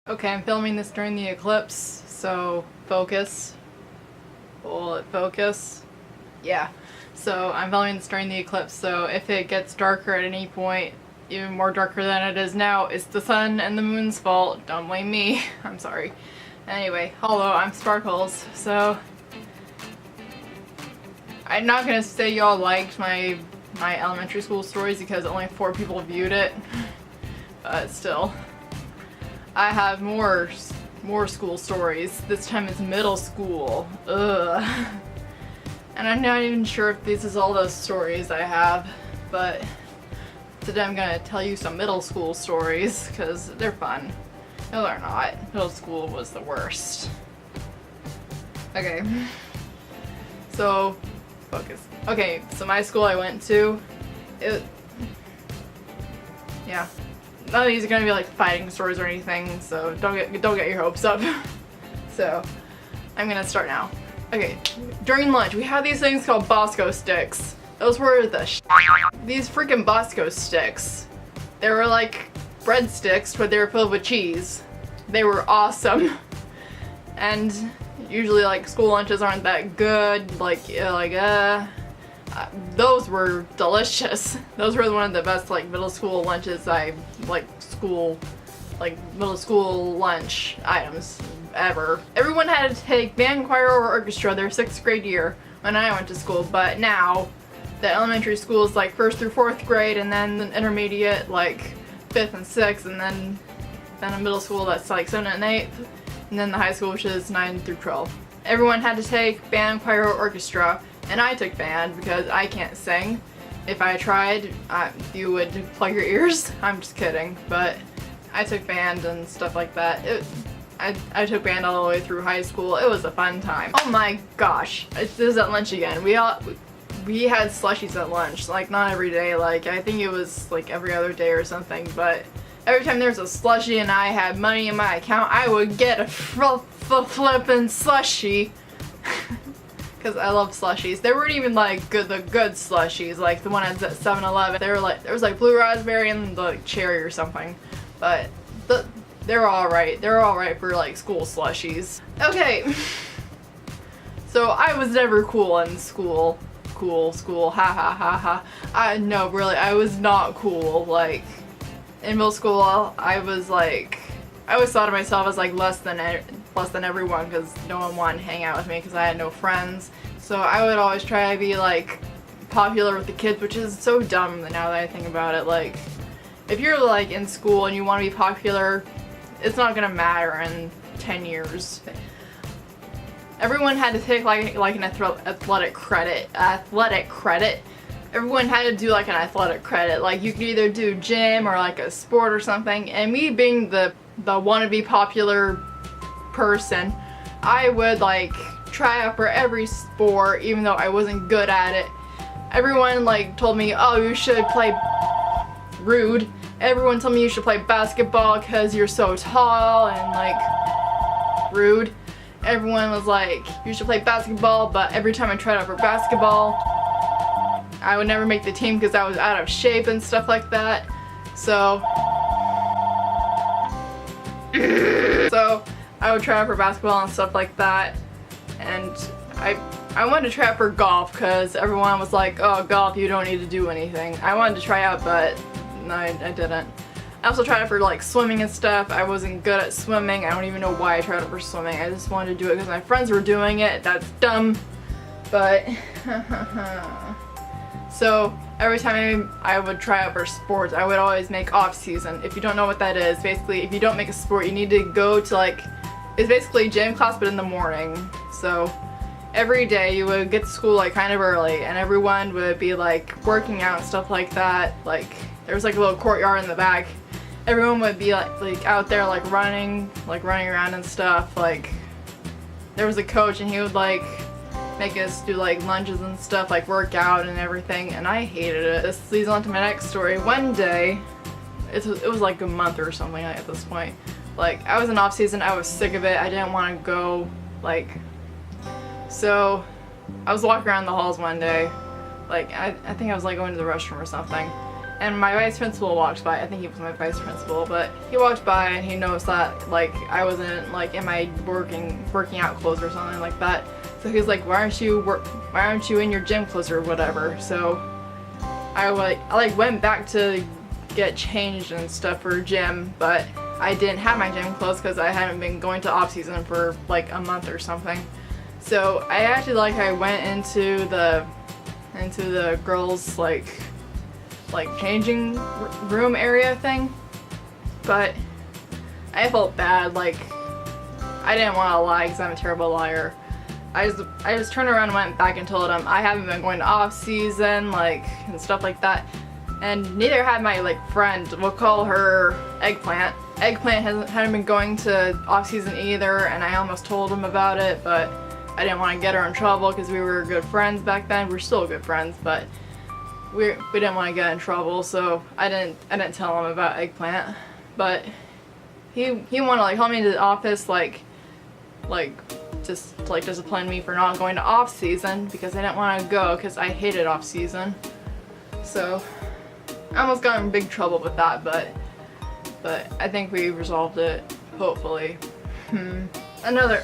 Okay, I'm filming this during the eclipse, so focus. Bullet focus. Yeah. So I'm filming this during the eclipse, so if it gets darker at any point, even more darker than it is now, it's the sun and the moon's fault. Don't blame me. I'm sorry. Anyway, hello, I'm Sparkles. So I'm not gonna say y'all liked my elementary school stories because only 4 people viewed it, but still. I have more school stories. This time it's middle school. Ugh. And I'm not even sure if this is all those stories I have, but today I'm gonna tell you some middle school stories because they're fun. No, they're not. Middle school was the worst. Okay. So, focus. Okay, so my school I went to, yeah. None of these are gonna be like fighting stories or anything, so don't get your hopes up. So, I'm gonna start now. Okay, during lunch we had these things called Bosco sticks. Those were the these freaking Bosco sticks. They were like breadsticks, but they were filled with cheese. They were awesome. And usually like school lunches aren't that good. Those were delicious. Those were one of the best like middle school lunches middle school lunch items ever. Everyone had to take band, choir, or orchestra their 6th grade year when I went to school, but now the elementary school is like 1st through 4th grade, and then the intermediate like 5th and 6th, and then a middle school that's like 7th and 8th, and then the high school which is 9 through 12. Everyone had to take band, choir, or orchestra, and I took band because I can't sing. If I tried, you would plug your ears. I'm just kidding, but I took band and stuff like that. I took band all the way through high school. It was a fun time. Oh my gosh, this is at lunch again. We had slushies at lunch, like not every day, like I think it was like every other day or something, but every time there was a slushie and I had money in my account, I would get a flippin' slushie. Because I love slushies. They weren't even like the good slushies, like the one at 7-Eleven. They were like, there was like blue raspberry and like cherry or something, but they're alright. They're alright for like school slushies. Okay. So I was never cool in school. Cool, school, ha ha ha ha. No, really, I was not cool. Like, in middle school, I always thought of myself as like less than everyone because no one wanted to hang out with me because I had no friends. So I would always try to be like popular with the kids, which is so dumb now that I think about it. Like, if you're like in school and you want to be popular, it's not gonna matter in 10 years. Everyone had to take like an athletic credit. Everyone had to do like an athletic credit. Like you could either do gym or like a sport or something. And me being the wannabe popular person, I would like try out for every sport even though I wasn't good at it. Everyone like told me, oh, you should play rude. Everyone told me you should play basketball because you're so tall and like rude. Everyone was like, you should play basketball, but every time I tried out for basketball, I would never make the team because I was out of shape and stuff like that. So I would try out for basketball and stuff like that. And I wanted to try out for golf because everyone was like, oh, golf, you don't need to do anything. I wanted to try out, but no, I didn't. I also tried out for like swimming and stuff. I wasn't good at swimming. I don't even know why I tried out for swimming. I just wanted to do it because my friends were doing it. That's dumb. But so every time I would try out for sports, I would always make off season. If you don't know what that is, basically if you don't make a sport, you need to go to like, it's basically gym class but in the morning. So every day you would get to school like kind of early and everyone would be like working out and stuff like that. Like there was like a little courtyard in the back. Everyone would be like out there like running around and stuff. Like there was a coach and he would like make us do like lunges and stuff, like work out and everything, and I hated it. This leads on to my next story. One day, it was like a month or something at this point. Like I was in off season, I was sick of it. I didn't want to go. So I was walking around the halls one day. Like I think I was like going to the restroom or something. and my vice principal walked by. I think he was my vice principal, but he walked by and he noticed that like I wasn't like in my working out clothes or something like that. So he's like, why aren't you in your gym clothes or whatever? So I went back to get changed and stuff for gym, but I didn't have my gym clothes because I hadn't been going to off season for like a month or something. So I acted like I went into the girls like changing room area thing, but I felt bad. Like I didn't want to lie because I'm a terrible liar. I just turned around and went back and told him I haven't been going to off season like and stuff like that, and neither had my like friend, we'll call her Eggplant. Eggplant hadn't been going to off season either, and I almost told him about it, but I didn't want to get her in trouble because we were good friends back then. We're still good friends, but we didn't want to get in trouble, so I didn't tell him about Eggplant. But he wanted to like call me into the office like just to like discipline me for not going to off season because I didn't want to go because I hated off season. So I almost got in big trouble with that, but I think we resolved it, hopefully. Another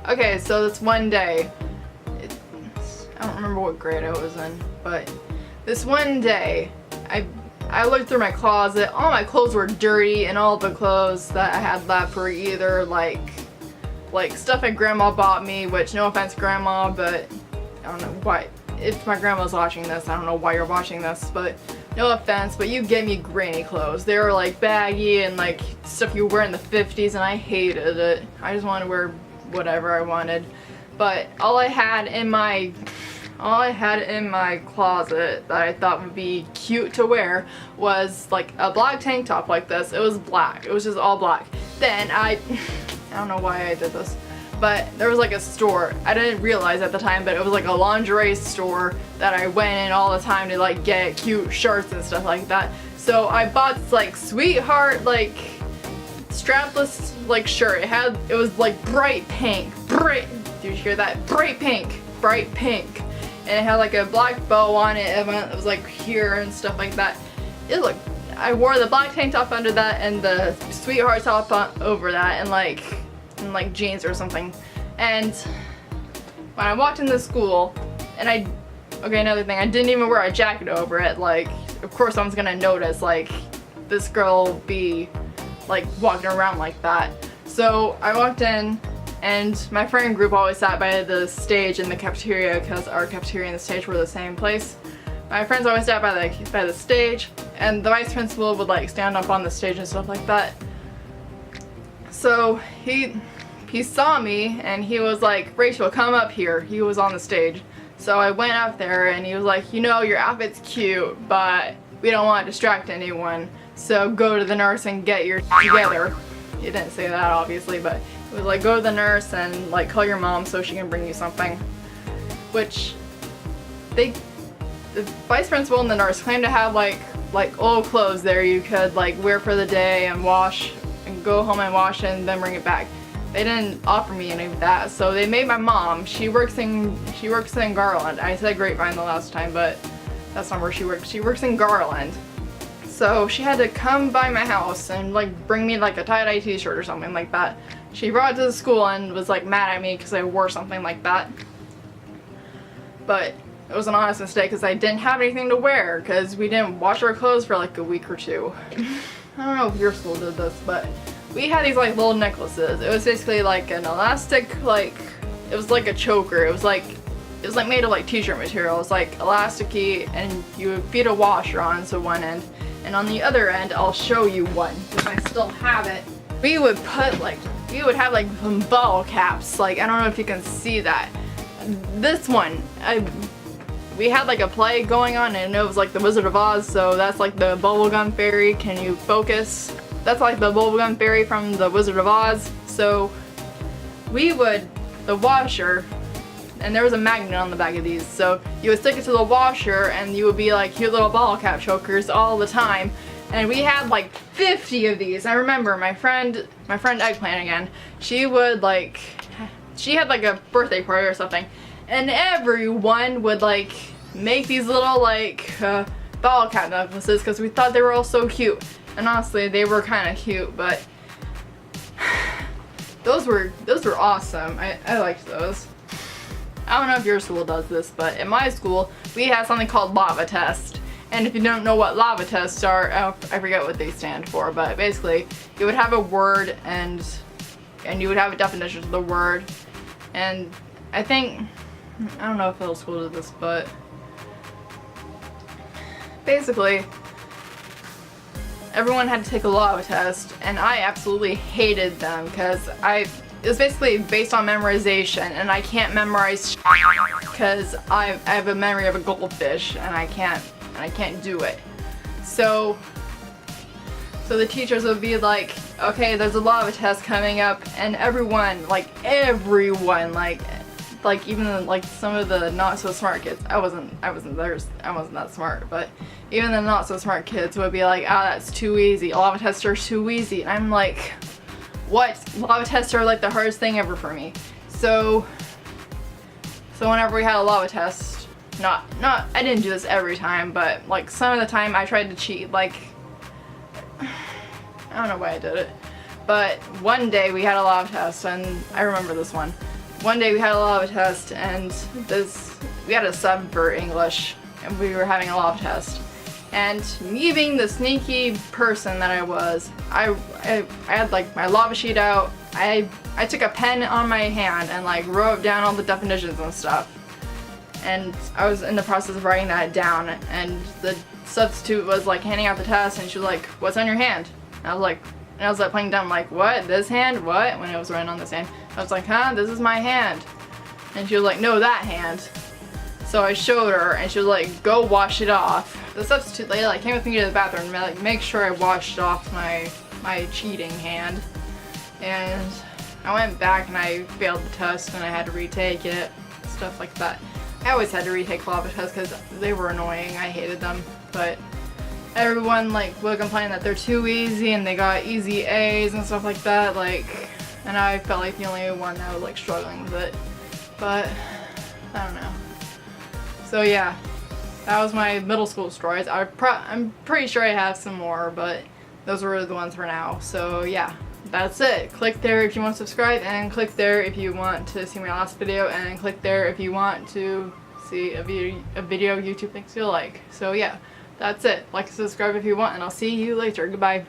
okay, so this one day, I don't remember what grade I was in, but this one day I looked through my closet. All my clothes were dirty, and all the clothes that I had left were either like stuff my grandma bought me, which no offense grandma, but I don't know why. If my grandma's watching this, I don't know why you're watching this, but no offense, but you gave me granny clothes. They were like baggy and like stuff you wear in the 50s, and I hated it. I just wanted to wear whatever I wanted. But all I had in my closet that I thought would be cute to wear was like a black tank top like this. It was black. It was just all black. Then I don't know why I did this, but there was like a store. I didn't realize at the time, but it was like a lingerie store that I went in all the time to like get cute shirts and stuff like that. So I bought this like Sweetheart like strapless like shirt. It was like bright pink. Did you hear that? Bright pink. And it had like a black bow on it. It was like here and stuff like that. I wore the black tank top under that and the Sweetheart top over that, and like jeans or something. And when I walked into school, and another thing, I didn't even wear a jacket over it. Like, of course someone's gonna notice like this girl be like walking around like that. So I walked in, and my friend group always sat by the stage in the cafeteria because our cafeteria and the stage were the same place. My friends always sat by the stage, and the vice principal would like stand up on the stage and stuff like that. So he saw me and he was like, Rachel, come up here. He was on the stage. So I went up there and he was like, you know, your outfit's cute, but we don't want to distract anyone. So go to the nurse and get your together. He didn't say that obviously, but it was like, go to the nurse and like call your mom so she can bring you something. Which the vice principal and the nurse claimed to have like old clothes there you could like wear for the day and wash and go home and wash and then bring it back. They didn't offer me any of that, so they made my mom. She works in Garland. I said Grapevine the last time, but that's not where she works. She works in Garland. So she had to come by my house and like bring me like a tie-dye t-shirt or something like that. She brought it to the school and was like mad at me because I wore something like that. But it was an honest mistake because I didn't have anything to wear because we didn't wash our clothes for like a week or two. I don't know if your school did this, but we had these like little necklaces. It was basically like an elastic, like it was like a choker. It was like made of like t-shirt material. It was like elasticy, and you would feed a washer on so one end, and on the other end I'll show you one if I still have it. We would have like some bottle caps. Like, I don't know if you can see that. This one, we had like a play going on, and it was like the Wizard of Oz, so that's like the bubblegum fairy. Can you focus? That's like the bubblegum fairy from the Wizard of Oz. So the washer, and there was a magnet on the back of these, so you would stick it to the washer and you would be like cute little bottle cap chokers all the time. And we had like 50 of these. I remember my friend Eggplant again, she had like a birthday party or something, and everyone would like make these little like bottle cap necklaces because we thought they were all so cute. And honestly, they were kind of cute, but those were awesome. I liked those. I don't know if your school does this, but in my school, we have something called lava test. And if you don't know what lava tests are, I forget what they stand for, but basically, you would have a word and you would have a definition of the word. And I think, I don't know if middle school did this, but basically, everyone had to take a lava test, and I absolutely hated them because it was basically based on memorization, and I can't memorize because I have a memory of a goldfish, and I can't do it. So the teachers would be like, okay, there's a lava test coming up, and everyone, like even like some of the not so smart kids, I wasn't that smart, but even the not so smart kids would be like, ah, that's too easy. Lava tests are too easy. And I'm like, what? Lava tests are like the hardest thing ever for me. So whenever we had a lava test, I didn't do this every time, but like some of the time I tried to cheat. Like, I don't know why I did it, but one day we had a lava test, and I remember this one. One day we had a lava test, and we had a sub for English, and we were having a lava test. And me being the sneaky person that I was, I had like my lava sheet out. I took a pen on my hand and like wrote down all the definitions and stuff. And I was in the process of writing that down, and the substitute was like handing out the test, and she was like, "What's on your hand?" And I was like playing dumb, like, "What? This hand? What?" When I was writing on this hand, I was like, "Huh? This is my hand." And she was like, "No, that hand." So I showed her, and she was like, "Go wash it off." The substitute lady like came with me to the bathroom and like make sure I washed off my cheating hand. And I went back and I failed the test, and I had to retake it, stuff like that. I always had to retake lava tests because they were annoying. I hated them, but everyone like would complain that they're too easy and they got easy A's and stuff like that. Like, and I felt like the only one that was like struggling with it. But I don't know. So yeah, that was my middle school stories. I'm pretty sure I have some more, but those were the ones for now. So yeah, that's it. Click there if you want to subscribe, and click there if you want to see my last video, and click there if you want to see a video YouTube thinks you'll like. So yeah, that's it. Like and subscribe if you want, and I'll see you later. Goodbye.